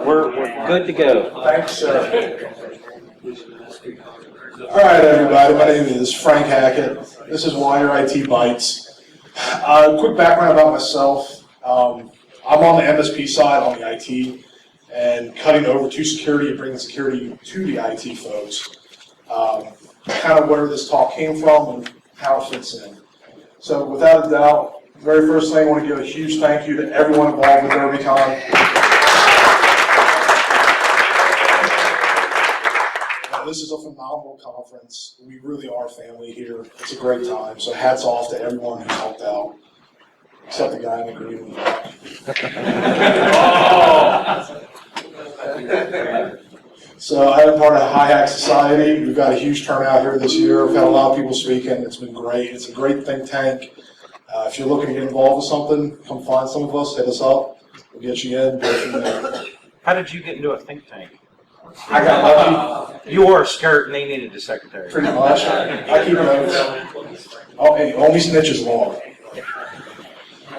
We're good to go. Thanks, sir. All right, everybody. My name is Frank Hackett. This is Wire IT Bytes. Quick background about myself. I'm on the MSP side, on the IT, and cutting over to security and bringing security to the IT folks. Kind of where this talk came from and how it fits in. So without a doubt, very first thing, I want to give a huge thank you to everyone involved with DerbyCon. This is a phenomenal conference. We really are family here. It's a great time. So hats off to everyone who helped out, except the guy in the green and black. So I am part of Hackett Society. We've got a huge turnout here this year. We've had a lot of people speaking. It's been great. It's a great think tank. If you're looking to get involved with something, come find some of us, hit us up. We'll get you in, go from there. How did you get into a think tank? I got lucky. You wore a skirt and they needed a secretary. Pretty much. I keep notes. Oh, hey, only snitches long.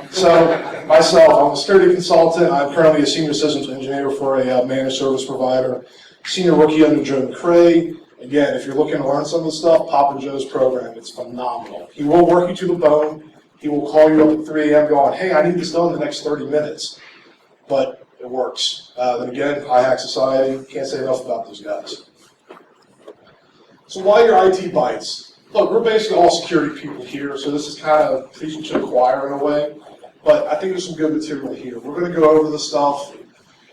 So, myself, I'm a security consultant. I'm currently a senior systems engineer for a managed service provider. Senior rookie under Joe McCrae. Again, if you're looking to learn some of the stuff, Papa Joe's program. It's phenomenal. He will work you to the bone. He will call you up at 3 a.m. going, hey, I need this done in the next 30 minutes. But it works. Then again, Hackett Society, can't say enough about those guys. So why your IT Bytes? Look, we're basically all security people here, so this is kind of preaching to the choir in a way. But I think there's some good material here. We're going to go over the stuff.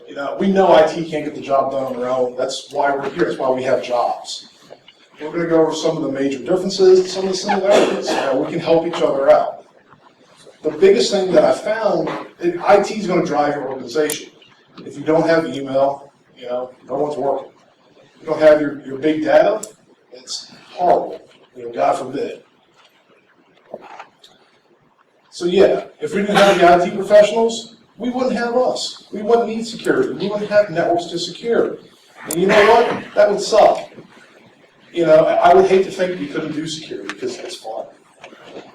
You know, we know IT can't get the job done on their own. That's why we're here. That's why we have jobs. We're going to go over some of the major differences and some of the similarities. We can help each other out. The biggest thing that I found, IT is going to drive your organization. If you don't have email, you know, no one's working. If you don't have your big data, it's horrible. You know, God forbid. So yeah, if we didn't have the IT professionals, we wouldn't have us. We wouldn't need security. We wouldn't have networks to secure. And you know what? That would suck. You know, I would hate to think we couldn't do security because it's fun.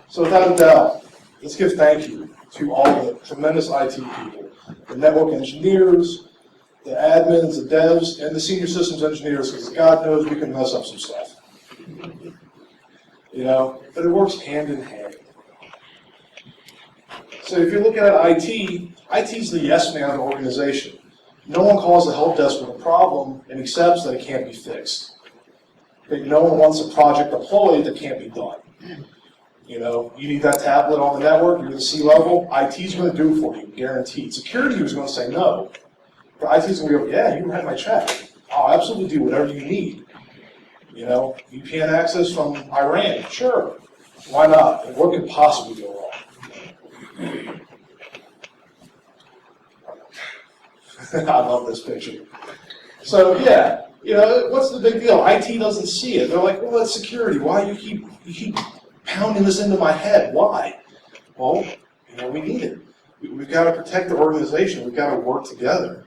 So without a doubt, let's give thank you to all the tremendous IT people, the network engineers, the admins, the devs, and the senior systems engineers, because God knows we can mess up some stuff. You know, but it works hand in hand. So if you're looking at IT, IT is the yes man of the organization. No one calls the help desk with a problem and accepts that it can't be fixed. But no one wants a project deployed that can't be done. You know, you need that tablet on the network, you're the C-level, IT's going to do it for you, guaranteed. Security is going to say no. But IT's going to go, yeah, you can write my check. I'll absolutely do whatever you need. You know, VPN access from Iran, sure. Why not? What could possibly go wrong? I love this picture. So yeah, you know, what's the big deal? IT doesn't see it. They're like, well, it's security. Why you keep pounding this into my head? Why? Well, you know, we need it. We've got to protect the organization. We've got to work together.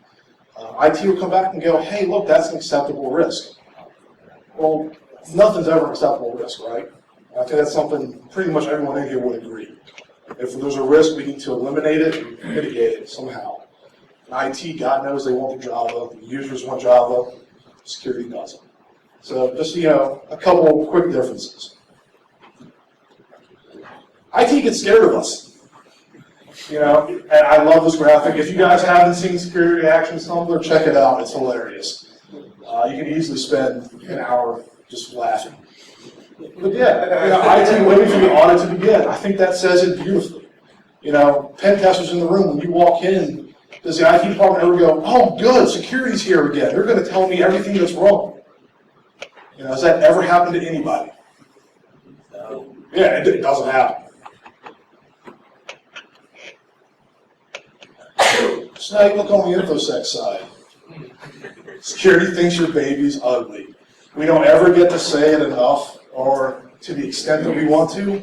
IT will come back and go, hey, look, that's an acceptable risk. Well, nothing's ever an acceptable risk, right? I think that's something pretty much everyone in here would agree. If there's a risk, we need to eliminate it and mitigate it somehow. IT, God knows they want the Java. The users want Java. Security doesn't. So just, you know, a couple quick differences. IT gets scared of us. You know, and I love this graphic. If you guys haven't seen Security Reactions Tumblr, check it out. It's hilarious. You can easily spend an hour just laughing. But yeah, you know, IT waiting for the audit to begin. I think that says it beautifully. You know, pen testers in the room, when you walk in, does the IT department ever go, oh good, security's here again. They're going to tell me everything that's wrong. You know, has that ever happened to anybody? No. Yeah, it doesn't happen. So now you look on the InfoSec side. Security thinks your baby's ugly. We don't ever get to say it enough, or to the extent that we want to,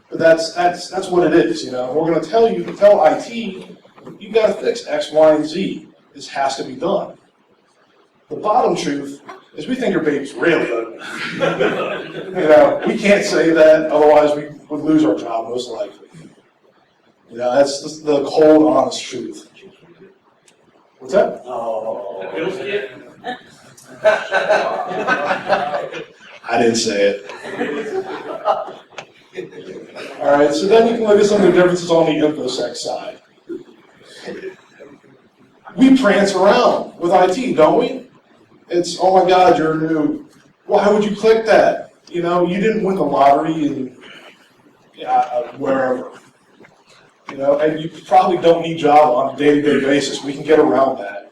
but that's what it is. You know, we're going to tell IT, you got to fix X, Y, and Z. This has to be done. The bottom truth is we think your baby's really ugly. You know, we can't say that, otherwise we would lose our job most likely. You know, that's the cold, honest truth. What's that? I didn't say it. All right, so then you can look at some of the differences on the InfoSec side. We prance around with IT, don't we? It's, oh my God, you're new. Why would you click that? You know, you didn't win the lottery in wherever. You know, and you probably don't need Java on a day-to-day basis. We can get around that.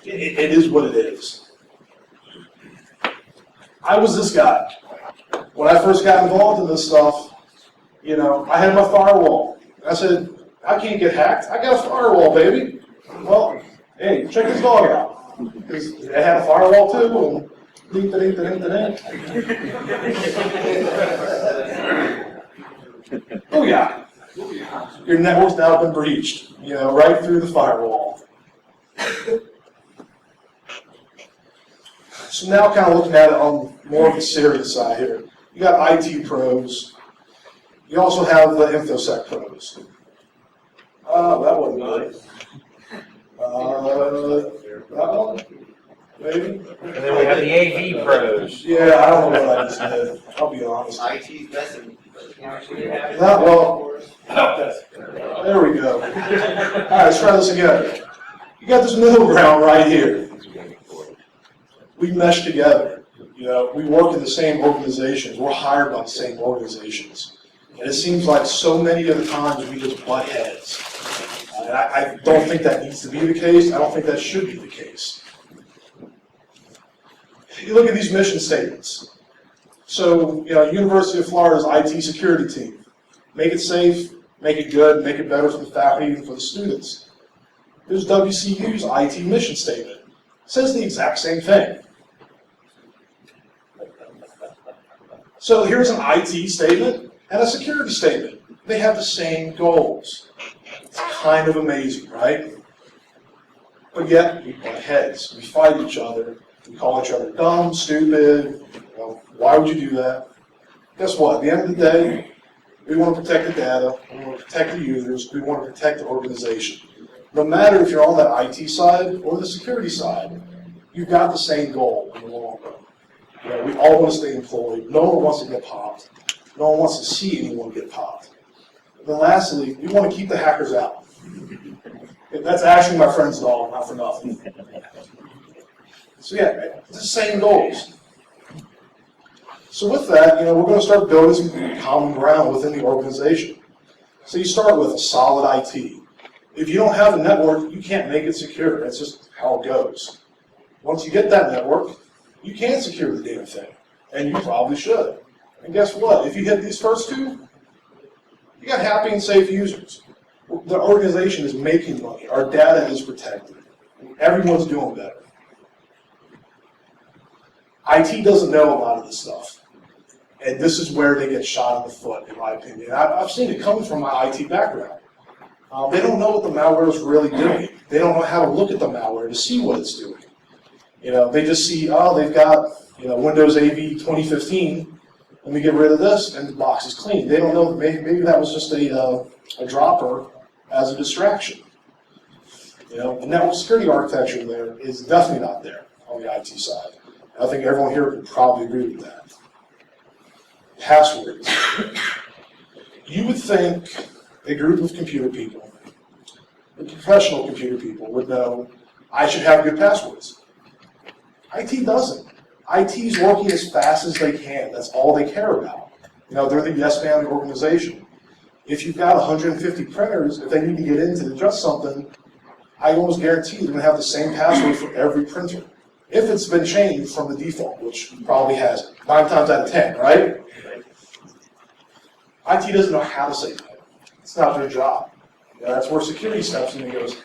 It is what it is. I was this guy. When I first got involved in this stuff, you know, I had my firewall. I said, I can't get hacked. I got a firewall, baby. Well, hey, check this dog out. Because it had a firewall too, and oh yeah, your network's now been breached, you know, right through the firewall. So now kind of looking at it on more of the serious side here. You got IT pros. You also have the InfoSec pros. That wasn't good. That one? Maybe? And then we have the AV pros. Yeah, I don't know what I just did. I'll be honest. IT's messing. Not well. There we go. All right, let's try this again. You got this middle ground right here. We mesh together. You know, we work in the same organizations. We're hired by the same organizations. And it seems like so many of the times we just butt heads. And I don't think that needs to be the case. I don't think that should be the case. You look at these mission statements. So, you know, University of Florida's IT security team. Make it safe, make it good, make it better for the faculty and for the students. Here's WCU's IT mission statement. It says the exact same thing. So here's an IT statement and a security statement. They have the same goals. It's kind of amazing, right? But yet, we butt heads. We fight each other. We call each other dumb, stupid. You know, why would you do that? Guess what? At the end of the day, we want to protect the data. We want to protect the users. We want to protect the organization. No matter if you're on that IT side or the security side, you've got the same goal in the long run. You know, we all want to stay employed. No one wants to get popped. No one wants to see anyone get popped. And then lastly, we want to keep the hackers out. That's actually my friend's dog, not for nothing. So yeah, it's the same goals. So with that, you know, we're going to start building some common ground within the organization. So you start with a solid IT. If you don't have a network, you can't make it secure. That's just how it goes. Once you get that network, you can secure the damn thing, and you probably should. And guess what? If you hit these first two, you got happy and safe users. The organization is making money. Our data is protected. Everyone's doing better. IT doesn't know a lot of this stuff. And this is where they get shot in the foot, in my opinion. I've seen it coming from my IT background. They don't know what the malware is really doing. They don't know how to look at the malware to see what it's doing. You know, they just see, oh, they've got, you know, Windows AV 2015. Let me get rid of this, and the box is clean. They don't know that maybe that was just a dropper as a distraction. You know, the network security architecture there is definitely not there on the IT side. I think everyone here would probably agree with that. Passwords. You would think a group of computer people, the professional computer people, would know I should have good passwords. IT doesn't. IT's working as fast as they can. That's all they care about. You know, they're the yes man organization. If you've got 150 printers, if they need to get in to adjust something, I almost guarantee they're going to have the same password for every printer. If it's been changed from the default, which probably hasn't. 9 times out of 10, right? IT doesn't know how to say that. It's not their job. You know, that's where security steps in and goes,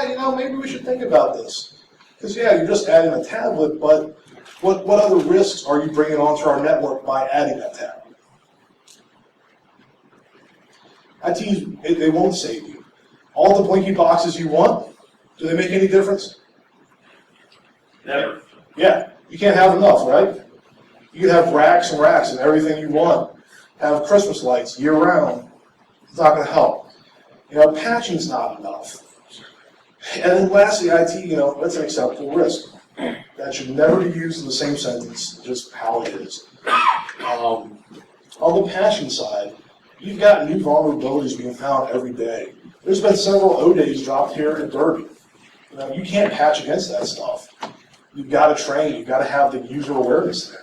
you know, maybe we should think about this. Because, yeah, you're just adding a tablet, but what other risks are you bringing onto our network by adding that tablet? IT, they won't save you. All the blinky boxes you want, do they make any difference? Never. Yeah, you can't have enough, right? You can have racks and racks and everything you want. Have Christmas lights year-round. It's not going to help. Patching's not enough. And then lastly, IT, that's an acceptable risk. That should never be used in the same sentence, just how it is. On the patching side, you've got new vulnerabilities being found every day. There's been several O-days dropped here in Derby. You can't patch against that stuff. You've got to train, you've got to have the user awareness there.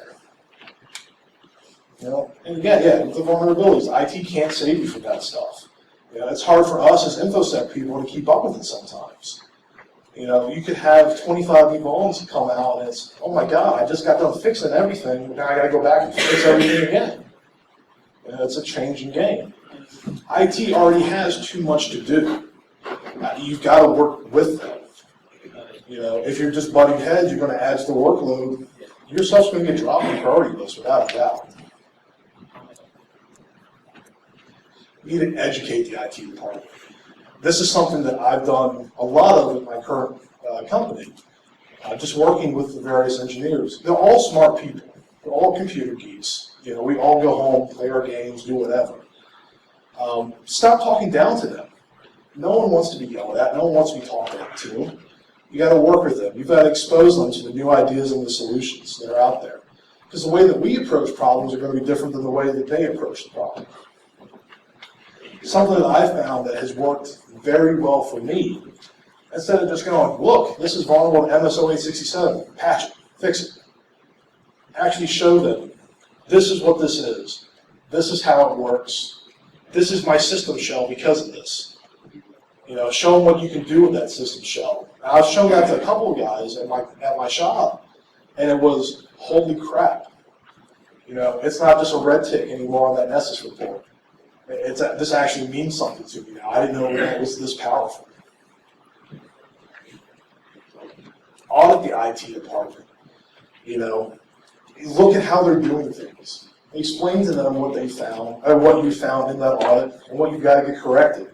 And again, with the vulnerabilities, IT can't save you from that stuff. It's hard for us as InfoSec people to keep up with it sometimes. You could have 25 new vulns come out and it's, oh my God, I just got done fixing everything, now I got to go back and fix everything again. It's a changing game. IT already has too much to do. You've got to work with them. If you're just butting heads, you're going to add to the workload. Your stuff's going to get dropped on the priority list without a doubt. You need to educate the IT department. This is something that I've done a lot of with my current company, just working with the various engineers. They're all smart people. They're all computer geeks. We all go home, play our games, do whatever. Stop talking down to them. No one wants to be yelled at. No one wants to be talked to. You got to work with them. You've got to expose them to the new ideas and the solutions that are out there. Because the way that we approach problems are going to be different than the way that they approach the problem. Something that I found that has worked very well for me, instead of just going, look, this is vulnerable to MS-0867, patch it, fix it. Actually show them, this is what this is. This is how it works. This is my system shell because of this. Show them what you can do with that system shell. I've shown that to a couple of guys at my shop, and it was, holy crap. It's not just a red tick anymore on that Nessus report. This actually means something to me now. I didn't know that was this powerful. Audit the IT department. Look at how they're doing things. Explain to them what they found, or what you found in that audit, and what you've got to get corrected.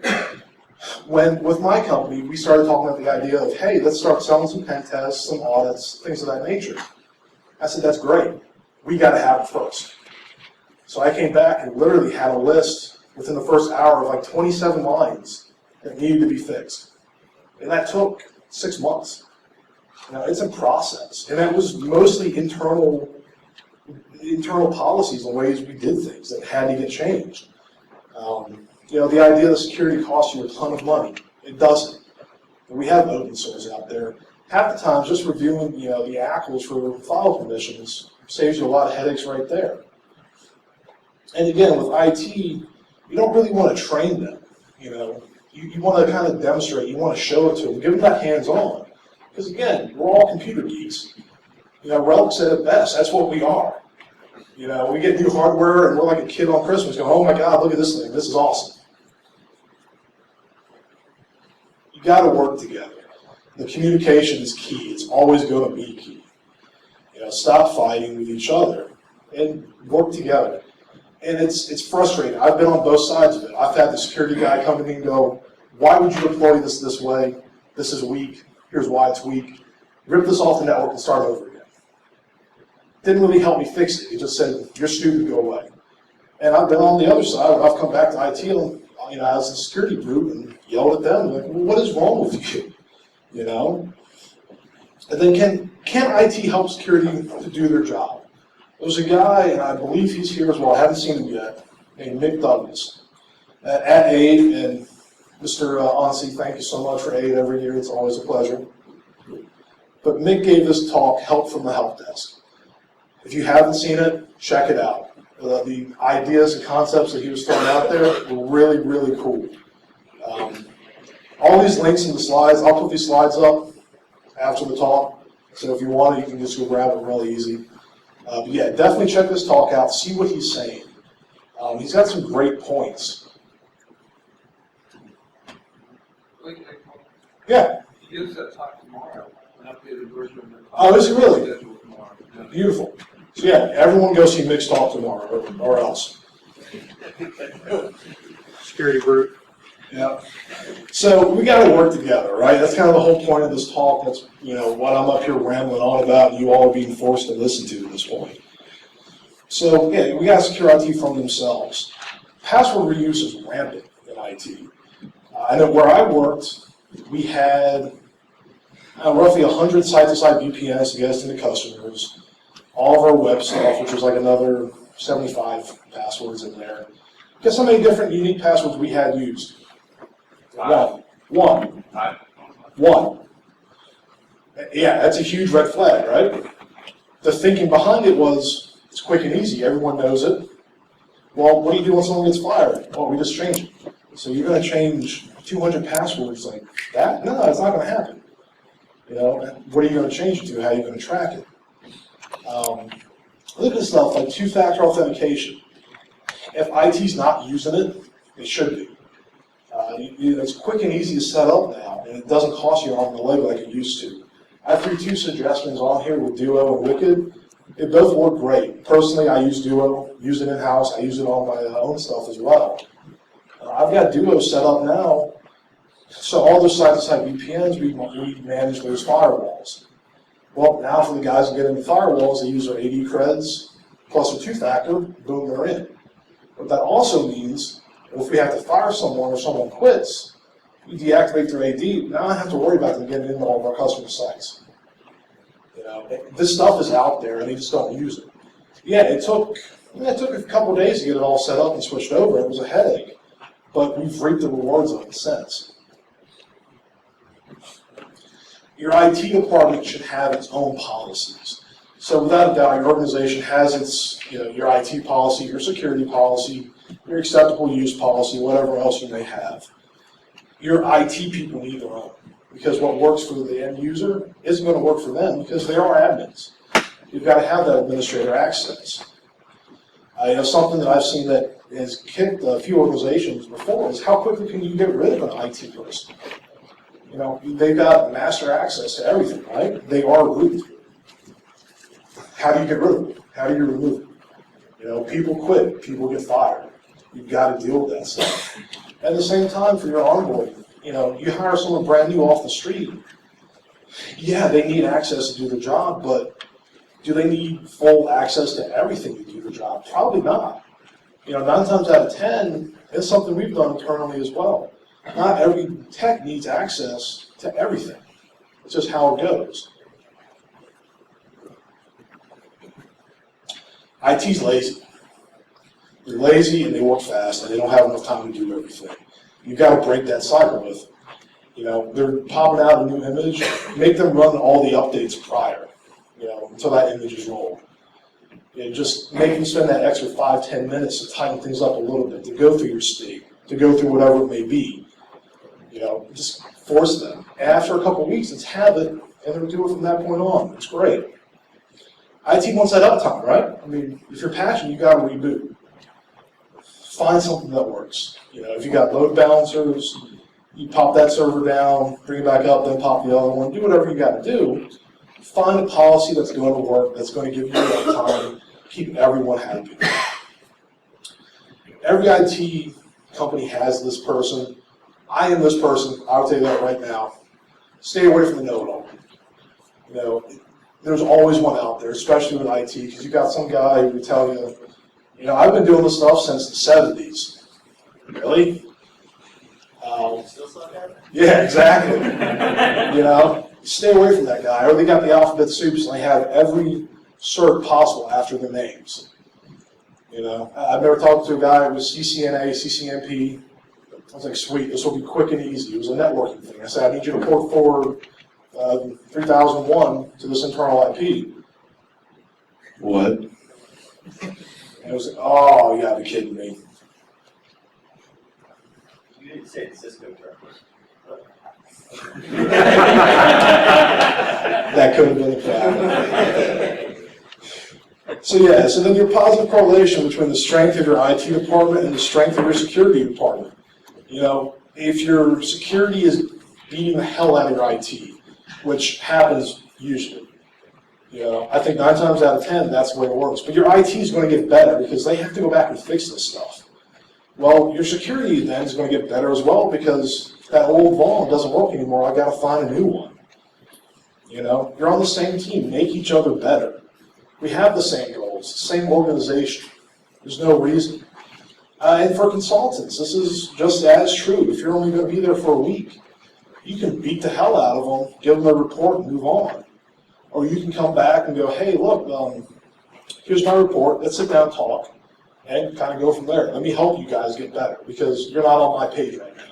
With my company, we started talking about the idea of, hey, let's start selling some pen tests, some audits, things of that nature. I said, that's great. We got to have it first. So I came back and literally had a list within the first hour of like 27 lines that needed to be fixed. And that took 6 months. It's a process. And that was mostly internal policies and ways we did things that had to get changed. The idea that security costs you a ton of money, it doesn't. We have open source out there. Half the time, just reviewing the ACLs for file permissions saves you a lot of headaches right there. And again, with IT, you don't really want to train them. You want to kind of demonstrate. You want to show it to them. Give them that hands-on. Because again, we're all computer geeks. Relic said it best. That's what we are. We get new hardware and we're like a kid on Christmas going, oh my God, look at this thing. This is awesome. You got to work together. The communication is key. It's always going to be key. Stop fighting with each other and work together. And it's frustrating. I've been on both sides of it. I've had the security guy come to me and go, why would you deploy this way? This is weak. Here's why it's weak. Rip this off the network and start over again. Didn't really help me fix it. He just said, you're stupid, go away. And I've been on the other side. I've come back to IT and, as a security group and yelled at them, like, well, what is wrong with you? And then can IT help security to do their job? There's a guy, and I believe he's here as well, I haven't seen him yet, named Mick Douglas at AID, and Mr. Onsi, thank you so much for AID every year, it's always a pleasure. But Mick gave this talk, Help from the Help Desk. If you haven't seen it, check it out. The ideas and concepts that he was throwing out there were really, really cool. All these links in the slides, I'll put these slides up after the talk, so if you want it, you can just go grab it really easy. But yeah, definitely check this talk out, see what he's saying. He's got some great points. Yeah. He gives that talk tomorrow, an updated version of the talk. Oh, is he really? Scheduled tomorrow. Yeah. Beautiful. So yeah, everyone go see Mick's talk tomorrow, or else. Security group. Yeah. So we got to work together, right? That's kind of the whole point of this talk. That's what I'm up here rambling on about, and you all are being forced to listen to at this point. So yeah, we got to secure IT from themselves. Password reuse is rampant. IT. I know where I worked, we had roughly 100 site-to-site VPNs to get us to the customers. All of our web stuff, which was like another 75 passwords in there. Guess how many different unique passwords we had used? One. Yeah, that's a huge red flag, right? The thinking behind it was, it's quick and easy, everyone knows it. Well, what do you do when someone gets fired? Well, we just change it. So you're going to change 200 passwords like that? No, it's not going to happen. You know, what are you going to change it to? How are you going to track it? Look at stuff like two-factor authentication. If IT's not using it, it should be. It's quick and easy to set up now, and it doesn't cost you an arm and a leg like it used to. I threw two suggestions on here with Duo and Wicked. They both work great. Personally, I use Duo, use it in-house, I use it on my own stuff as well. I've got Duo set up now, so all those site-to-site VPNs, we manage those firewalls. Well, now for the guys that get into firewalls, they use their AD creds plus a two-factor, boom, they're in. What that also means, if we have to fire someone or someone quits, we deactivate their AD, now I don't have to worry about them getting into all of our customer sites. You know, this stuff is out there and they just don't use it. Yeah, it took a couple of days to get it all set up and switched over. It was a headache, but we've reaped the rewards of it since. Your IT department should have its own policies. So without a doubt, your organization has its, your IT policy, your security policy, your acceptable use policy, whatever else you may have. Your IT people need their own, because what works for the end user isn't going to work for them because they are admins. You've got to have that administrator access. Something that I've seen that has kicked a few organizations before is how quickly can you get rid of an IT person? They've got master access to everything, right? They are root. How do you get rid of them? How do you remove them? People quit, people get fired. You've got to deal with that stuff. At the same time, for your onboarding, you hire someone brand new off the street. Yeah, they need access to do the job, but do they need full access to everything to do the job? Probably not. 9 times out of 10, it's something we've done internally as well. Not every tech needs access to everything. It's just how it goes. IT's lazy. They're lazy and they work fast and they don't have enough time to do everything. You've got to break that cycle with them. They're popping out a new image, make them run all the updates prior, until that image is rolled. Just make them spend that extra 5-10 minutes to tighten things up a little bit, to go through your state, to go through whatever it may be. Just force them. After a couple of weeks, it's habit, and they'll do it from that point on. It's great. IT wants that uptime, right? If you're passionate, you've got to reboot. Find something that works. If you got load balancers, you pop that server down, bring it back up, then pop the other one. Do whatever you got to do. Find a policy that's going to work, that's going to give you uptime, keep everyone happy. Every IT company has this person. I am this person. I'll tell you that right now. Stay away from the know-it-all. There's always one out there, especially with IT, because you got some guy who will tell you, I've been doing this stuff since the 70s. Really? Yeah, exactly. Stay away from that guy. Or they got the alphabet soups and they have every cert possible after their names. I've never talked to a guy who was CCNA, CCNP. I was like, sweet, this will be quick and easy. It was a networking thing. I said, I need you to port forward 3001 to this internal IP. What? And it was like, oh, you gotta be kidding me. You didn't say Cisco term. That could have been a fact. So then your positive correlation between the strength of your IT department and the strength of your security department. If your security is beating the hell out of your IT, which happens usually, I think 9 times out of 10, that's the way it works. But your IT is going to get better because they have to go back and fix this stuff. Well, your security then is going to get better as well because that old vault doesn't work anymore. I got to find a new one. You're on the same team. Make each other better. We have the same goals, the same organization. There's no reason. And for consultants, this is just as true. If you're only going to be there for a week, you can beat the hell out of them, give them a report, and move on. Or you can come back and go, hey, look, here's my report. Let's sit down and talk, and kind of go from there. Let me help you guys get better, because you're not on my page right now.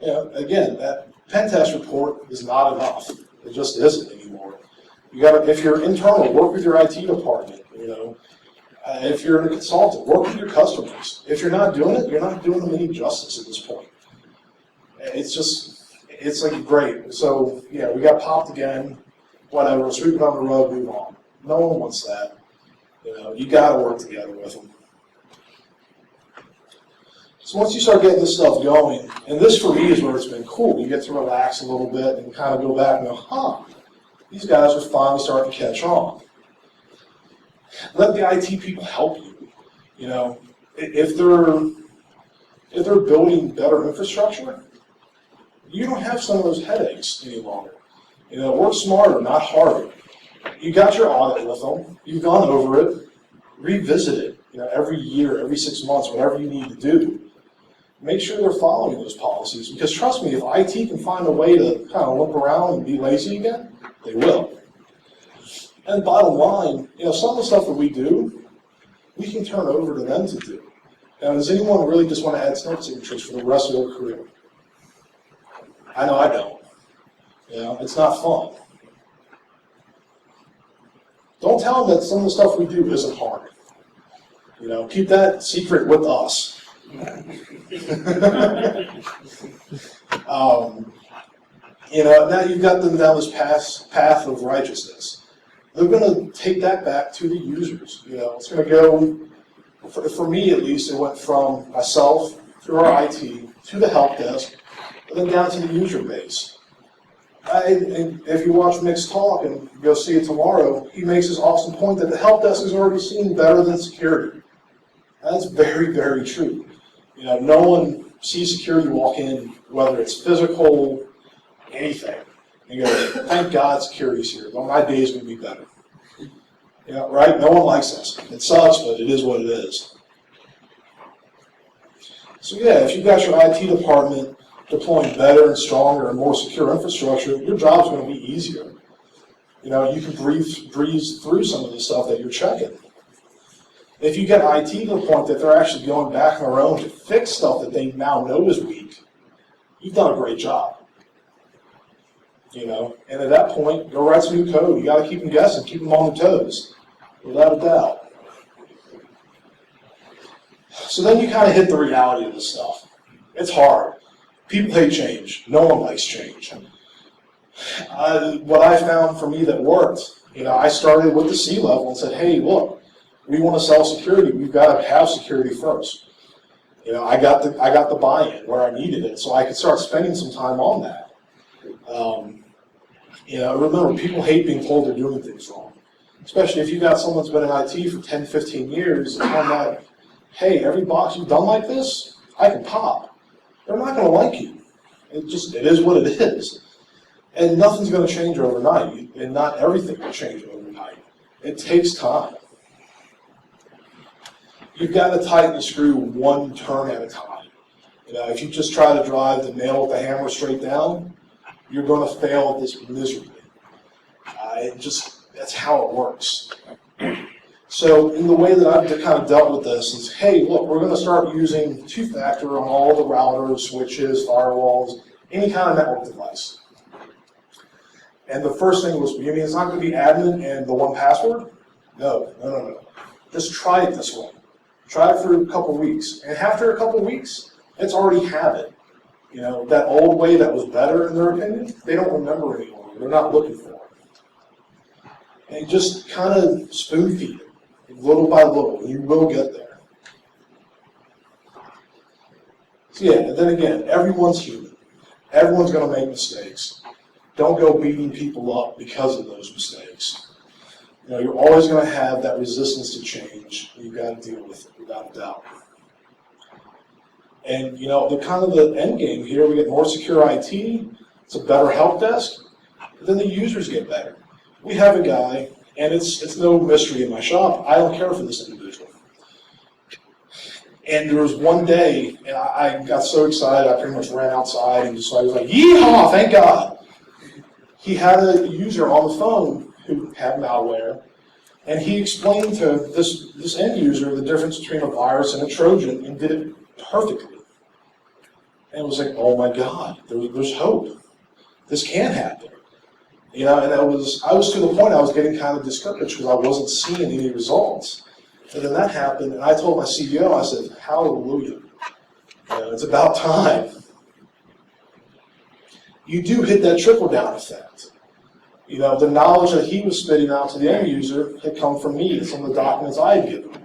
You know, again, that pen test report is not enough. It just isn't anymore. You got to, if you're internal, work with your IT department. You know, if you're a consultant, work with your customers. If you're not doing it, you're not doing them any justice at this point. It's just, it's like great. So yeah, we got popped again. Whatever, sweep it on the rug, move on. No one wants that. You know, you got to work together with them. So once you start getting this stuff going, and this for me is where it's been cool. You get to relax a little bit and kind of go back and go, huh, these guys are finally starting to catch on. Let the IT people help you. You know, if they're building better infrastructure, you don't have some of those headaches any longer. You know, work smarter, not harder. You got your audit with them. You've gone over it. Revisit it. You know, every year, every 6 months, whatever you need to do. Make sure they're following those policies, because trust me, if IT can find a way to kind of limp around and be lazy again, they will. And bottom line, you know, some of the stuff that we do, we can turn over to them to do. Now, does anyone really just want to add snow signatures for the rest of their career? I know I don't. You know, it's not fun. Don't tell them that some of the stuff we do isn't hard. You know, keep that secret with us. You know, now you've got them down this path of righteousness. They're going to take that back to the users. You know, it's going to go, for me at least, it went from myself through our IT to the help desk, and then down to the user base. And if you watch Mick's talk and go see it tomorrow, he makes this awesome point that the help desk is already seen better than security. That's very, very true. You know, no one sees security walk in, whether it's physical, anything, and goes, thank God security's here. Well, my day's going to be better. You know, right? No one likes this. It sucks, but it is what it is. So yeah, if you've got your IT department deploying better and stronger and more secure infrastructure, your job's going to be easier. You know, you can breeze through some of the stuff that you're checking. If you get IT to the point that they're actually going back on their own to fix stuff that they now know is weak, you've done a great job. You know, and at that point, go write some new code. You got to keep them guessing, keep them on their toes, without a doubt. So then you kind of hit the reality of this stuff. It's hard. People hate change. No one likes change. What I found for me that worked, you know, I started with the C-level and said, hey, look, we want to sell security. We've got to have security first. You know, I got the buy-in where I needed it, so I could start spending some time on that. You know, remember, people hate being told they're doing things wrong. Especially if you've got someone that's been in IT for 10, 15 years, and tell them that, hey, every box you've done like this, I can pop. They're not going to like you. It is what it is. And nothing's going to change overnight, and not everything will change overnight. It takes time. You've got to tighten the screw one turn at a time. You know, if you just try to drive the nail with the hammer straight down, you're going to fail at this miserably. That's how it works. So in the way that I've kind of dealt with this is, hey, look, we're going to start using two-factor on all the routers, switches, firewalls, any kind of network device. And the first thing was, you mean it's not going to be admin and the one password? No. Just try it this way. Try it for a couple weeks. And after a couple weeks, it's already habit. You know, that old way that was better in their opinion, they don't remember anymore. They're not looking for it. And just kind of spoon feed it, little by little, and you will get there. So yeah, and then again, everyone's human. Everyone's going to make mistakes. Don't go beating people up because of those mistakes. You know, you're always going to have that resistance to change. You've got to deal with it, without a doubt. And you know, the end game here, we get more secure IT, it's a better help desk, then the users get better. We have a guy And it's no mystery in my shop. I don't care for this individual. And there was one day, and I got so excited, I pretty much ran outside and just I was like, yeehaw, thank God. He had a user on the phone who had malware, and he explained to this end user the difference between a virus and a Trojan and did it perfectly. And it was like, oh my God, there's hope. This can happen. You know, and I was to the point I was getting kind of discouraged because I wasn't seeing any results. And then that happened, and I told my CEO, I said, hallelujah. You know, it's about time. You do hit that trickle-down effect. You know, the knowledge that he was spitting out to the end user had come from me and some of the documents I had given him.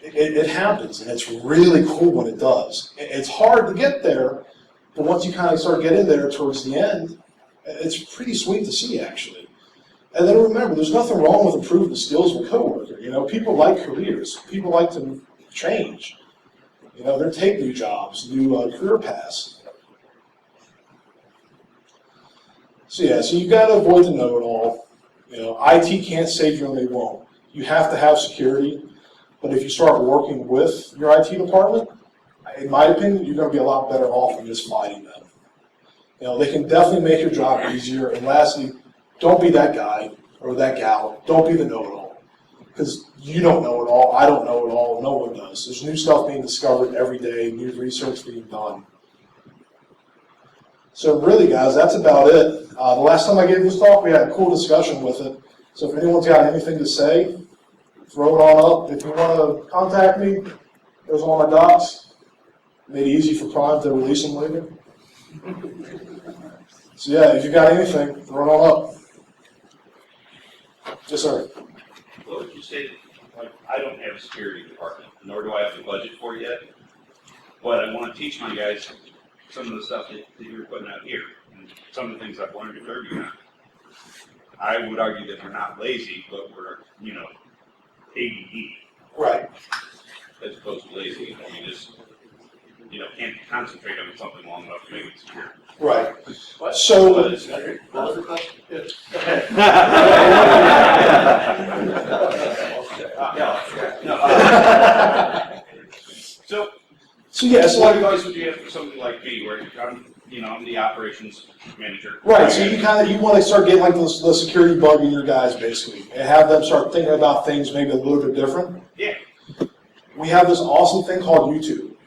It happens, and it's really cool when it does. It's hard to get there, but once you kind of start getting there towards the end, it's pretty sweet to see, actually. And then remember, there's nothing wrong with improving the skills of a coworker. You know, people like careers. People like to change. You know, they take new jobs, new career paths. So yeah, so you've got to avoid the know-it-all. You know, IT can't save you and they won't. You have to have security, but if you start working with your IT department, in my opinion, you're going to be a lot better off than just fighting them. You know, they can definitely make your job easier. And lastly, don't be that guy or that gal. Don't be the know-it-all. Because you don't know it all, I don't know it all, no one does. There's new stuff being discovered every day, new research being done. So really, guys, that's about it. The last time I gave this talk, we had a cool discussion with it. So if anyone's got anything to say, throw it on up. If you want to contact me, there's all my docs. Made it easy for Prime to release them later. So yeah, if you got anything, throw it on up. Yes, sir. What would you say, like, I don't have a security department, nor do I have the budget for it yet, but I want to teach my guys some of the stuff that you're putting out here, and some of the things I've learned at DerbyCon. I would argue that we're not lazy, but we're, you know, ADD. Right. As opposed to lazy. I mean, just, you know, can't concentrate on something long enough to make it secure. Right. So, What was the question? so yeah, so What like, advice would you have for somebody like me, where I'm the operations manager? right, so you want to start getting like the security bug in your guys basically, and have them start thinking about things maybe a little bit different. Yeah. We have this awesome thing called YouTube,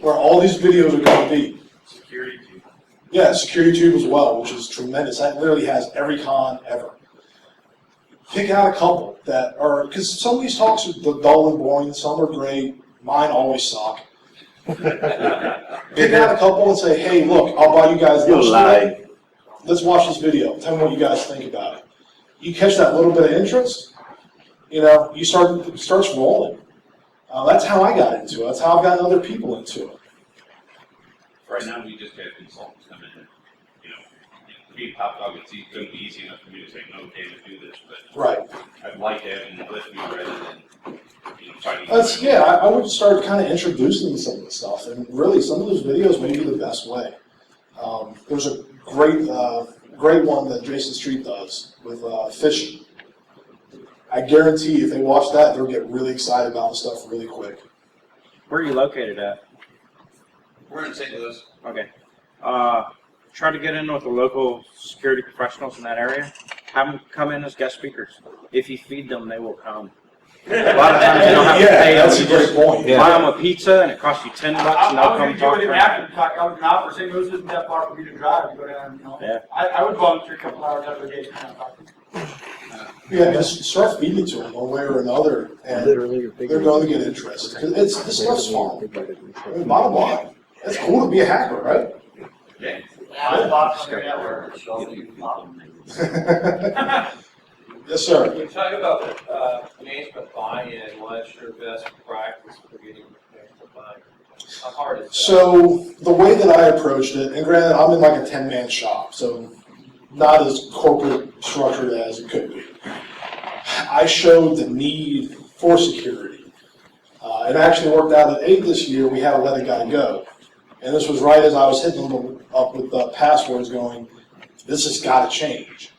where all these videos are going to be. Security too. Yeah, SecurityTube as well, which is tremendous. That literally has every con ever. Pick out a couple that are, because some of these talks are dull and boring, some are great, mine always suck. Pick out a couple and say, hey, look, I'll buy you guys lunch today. Let's watch this video. Tell me what you guys think about it. You catch that little bit of interest, you know, it starts rolling. That's how I got into it. That's how I've gotten other people into it. Right now, we just have consultants come in and, you know, being top dog, it's going to be easy enough for me to say, no, David, do this, but Right. I'd like to have them with me rather than, you know, trying to. Yeah, I would start kind of introducing some of the stuff, and really, some of those videos may be the best way. There's a great one that Jason Street does with fishing. I guarantee if they watch that, they'll get really excited about the stuff really quick. Where are you located at? We're in St. Louis. Okay. Try to get in with the local security professionals in that area. Have them come in as guest speakers. If you feed them, they will come. A lot of times you don't have to pay them. That's a You great just point. buy them a pizza and it costs you $10 and they'll come talk to you. I would not, for St. Louis isn't that far for you to drive, to go down, you know. Yeah. I would volunteer a couple hours every day to kind of talk to them. Yeah, just start feeding it to them one way or another, and they're going to get interested. 'Cause this stuff's fun. I mean, bottom line, it's cool to be a hacker, right? Yeah. I bought on your network. Yes, sir. When you talk about management buy-in, what's your best practice for getting management buy-in? How hard is that? So the way that I approached it, and granted, I'm in like a 10-man shop, so not as corporate structured as it could be. I showed the need for security. It actually worked out at 8 this year. We had to let a guy go. And this was right as I was hitting them up with passwords going, this has got to change.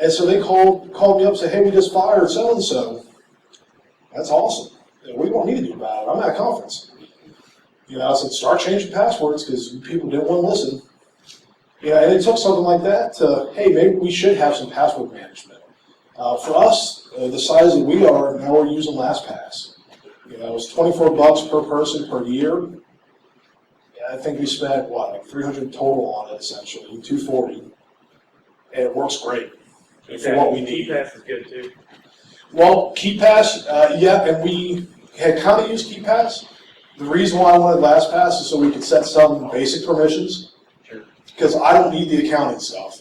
And so they called me up and said, hey, we just fired so-and-so. That's awesome. What do you want me to do about it? I'm at a conference. I said, start changing passwords because people didn't want to listen. And it took something like that to, hey, maybe we should have some password management. For us, the size that we are, now we're using LastPass. It was $24 per person per year. I think we spent, like $300 total on it, essentially, $240. And it works great for what we need. KeyPass is good too. Well, KeyPass, yeah, and we had kind of used KeyPass. The reason why I wanted LastPass is so we could set some basic permissions. Sure. Because I don't need the accounting stuff.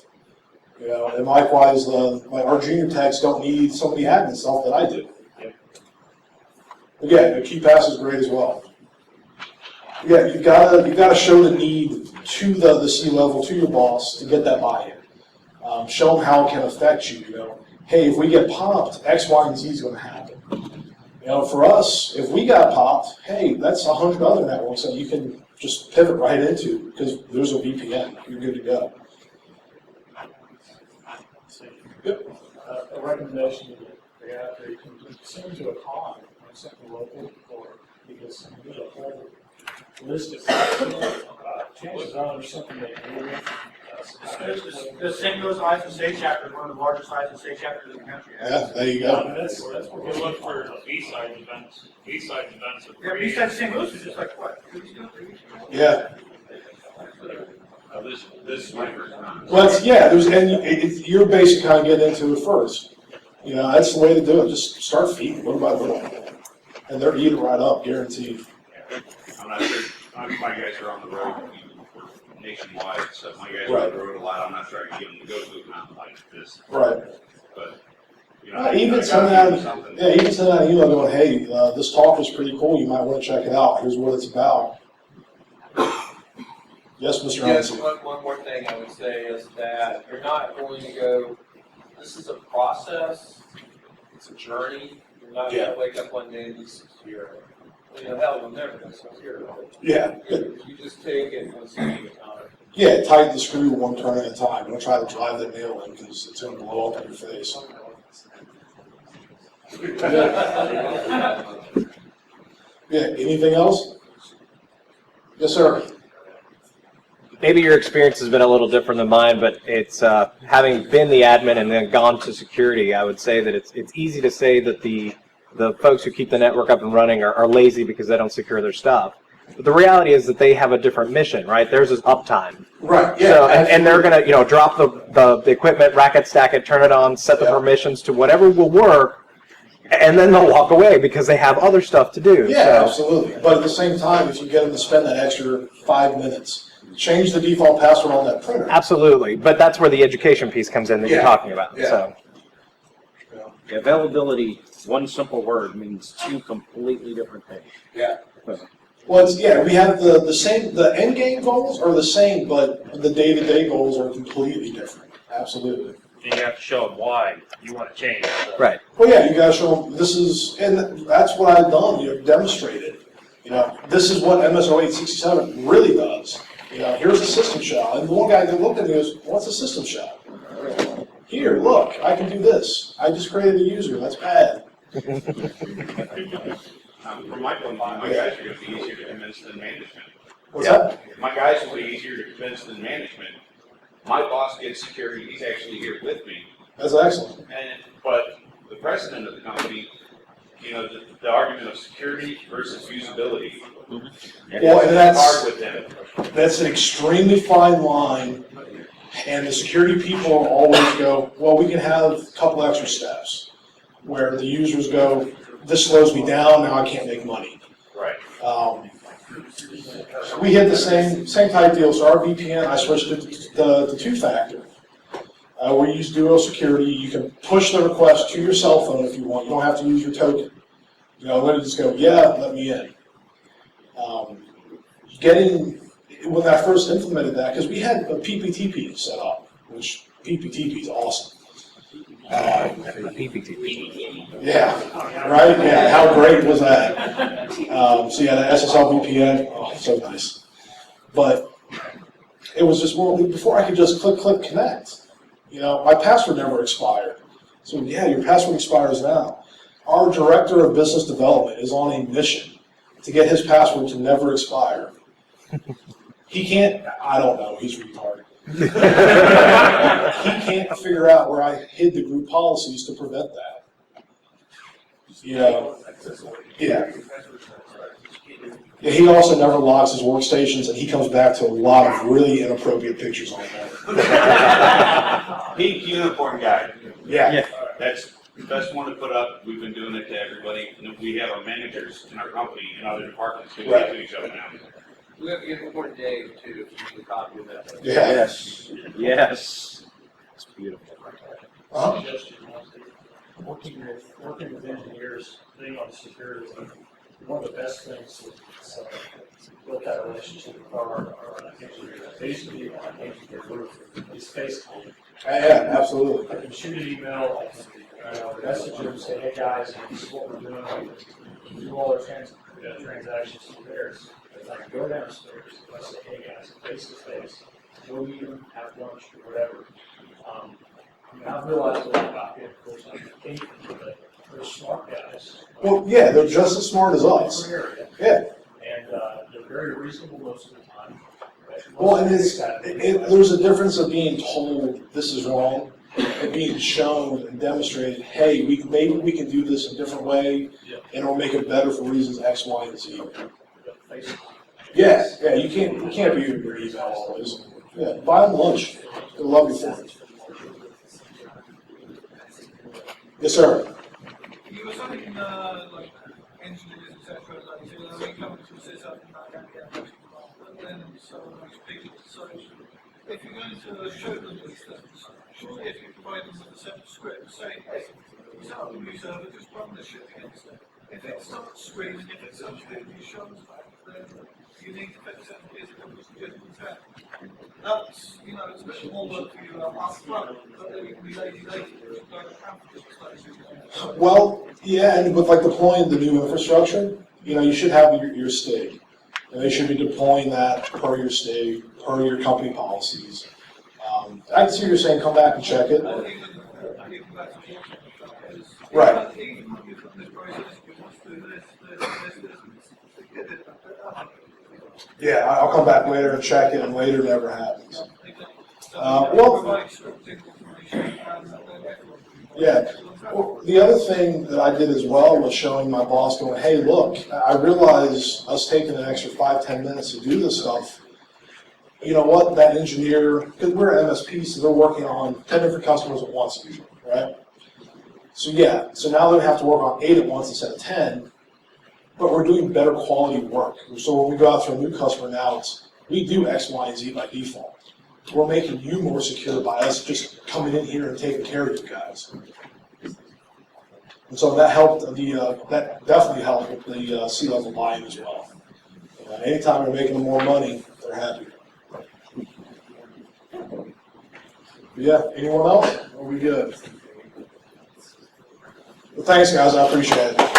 And likewise, our junior techs don't need some of the admin stuff that I do. Yep. Again, the KeyPass is great as well. Yeah, you've got to show the need to the C-level, to your boss, to get that buy-in. Show them how it can affect you. Hey, if we get popped, X, Y, and Z is going to happen. For us, if we got popped, hey, that's 100 other networks that you can just pivot right into because there's a VPN. You're good to go. Yep. A recommendation that they can send to a con or something local, or because there's a whole list of chances are there's something they do. The St. Louis ISSA chapter is one of the largest ISSA chapters in the country. Yeah, there you Yeah, go. that's what we look for B-side events. B-side events are Yeah, but you pretty. said St. Louis is just like what? 2 weeks ago, 3 weeks ago? Yeah. This is my first time. Well, you're basically kind of getting into it first. That's the way to do it. Just start feeding little by little. And they're eating right up, guaranteed. I'm not sure, my guys are on the road nationwide, so my guys are Right. on the road a lot. I'm not sure I can get them to go to a con like this, Right. but, Even sending out an email going, hey, this talk is pretty cool. You might want to check it out. Here's what it's about. Yes, Mr. Yes, Robinson. one more thing I would say is that you're not going to go, this is a process, it's a journey. You're not going to wake up one day and be secure. Hell, you'll never be secure. Yeah. You just take it one step at a time. Yeah, tighten the screw one turn at a time. Don't try to drive that nail in because it's going to blow up in your face. Yeah, anything else? Yes, sir. Maybe your experience has been a little different than mine, but it's having been the admin and then gone to security, I would say that it's easy to say that the folks who keep the network up and running are lazy because they don't secure their stuff. But the reality is that they have a different mission, right? Theirs is uptime. Right, yeah. So, and they're going to drop the equipment, rack it, stack it, turn it on, set the permissions to whatever will work, and then they'll walk away because they have other stuff to do. Yeah, So, absolutely. But at the same time, if you get them to spend that extra 5 minutes, change the default password on that printer. absolutely. But that's where the education piece comes in that you're Yeah. talking about. Yeah. So. Availability, one simple word, means 2 completely different things. Yeah. Well, we have the end game goals are the same, but the day-to-day goals are completely different. Absolutely. And you have to show them why you want to change. So. Right. Well, yeah, you gotta show them and that's what I've done, demonstrated. This is what MSO 867 really does. Here's a system shell. And the one guy that looked at me goes, what's a system shell? Here, look, I can do this. I just created a user, that's bad. From my point of view, my guys are going to be easier to convince than management. What's that? My guys will be easier to convince than management. My boss gets security, he's actually here with me. That's excellent. But the president of the company, the argument of security versus usability. Well, and Hard with them. that's an extremely fine line. And the security people always go, well, we can have a couple extra steps where the users go, this slows me down, now I can't make money. Right. We hit the same type deal. So our VPN, I switched it to 2-factor. We use Duo Security. You can push the request to your cell phone if you want. You don't have to use your token. Let it just go, yeah, let me in. When I first implemented that, because we had a PPTP set up, which PPTP is awesome. Yeah, right? Yeah, how great was that? So yeah, the SSL VPN, oh, so nice. But it was just, before I could just click, connect. My password never expired. So yeah, your password expires now. Our director of business development is on a mission to get his password to never expire. He can't, I don't know, he's retarded. He can't figure out where I hid the group policies to prevent that. Yeah. Yeah, he also never logs his workstations, and he comes back to a lot of really inappropriate pictures on there. Pink uniform guy. Yeah. That's the best one to put up. We've been doing it to everybody. And we have our managers in our company and other departments do it to each other now. We have to get it for Dave too, if you need a copy of that. Yeah. Yes. It's beautiful. Uh-huh. Suggestion, working with engineers, being on security, one of the best things to build that relationship with our engineers. They used to be on engineer roof, it's FaceTime. Yeah, absolutely. I can shoot an email, I can message them, say, hey guys, this is what we're doing, we do all our transactions through theirs. If I go downstairs, if I say, hey guys, face to face, we'll meet them, have lunch, or whatever. I've realized a lot about it, of course, I'm thinking, but they're smart guys. Well, yeah, they're just as smart as us. Yeah. And they're very reasonable most of the time. Well, and there's a difference of being told this is wrong and being shown and demonstrated, hey, maybe we can do this a different way and it'll make it better for reasons X, Y, and Z. Yeah, you can't be your email always. Yeah, buy them lunch. They'll love you for it. Yes, sir. You were saying, like, engineers, etc., like, you know, when companies will set up and that can get but then so much bigger. So if you're going to show them these things, surely if you provide them with a set of scripts, say, hey, you set up a new server, just run this shit against it. If it starts screaming, if it starts doing these shows back, then you need to fix it and here's a couple of suggestions there. That's, it's a bit more work for you up front, but then you can be lazy. You don't have to start. Well, yeah, and with like deploying the new infrastructure, you should have your state. And they should be deploying that per your state, per your company policies. I can see what you're saying, come back and check it. Right. Yeah, I'll come back later and check it, and later never happens. Yeah. Well, the other thing that I did as well was showing my boss going, hey, look, I realize us taking an extra 5-10 minutes to do this stuff. You know what, that engineer, because we're an MSP, so they're working on 10 different customers at once usually, right? So now they have to work on 8 at once instead of 10, but we're doing better quality work. So when we go out to a new customer now, we do X, Y, and Z by default. We're making you more secure by us just coming in here and taking care of you guys. And so that helped, that definitely helped with the C-level buy-in as well. Anytime you're making them more money, they're happy. Yeah, anyone else? Are we good? Well, thanks guys, I appreciate it.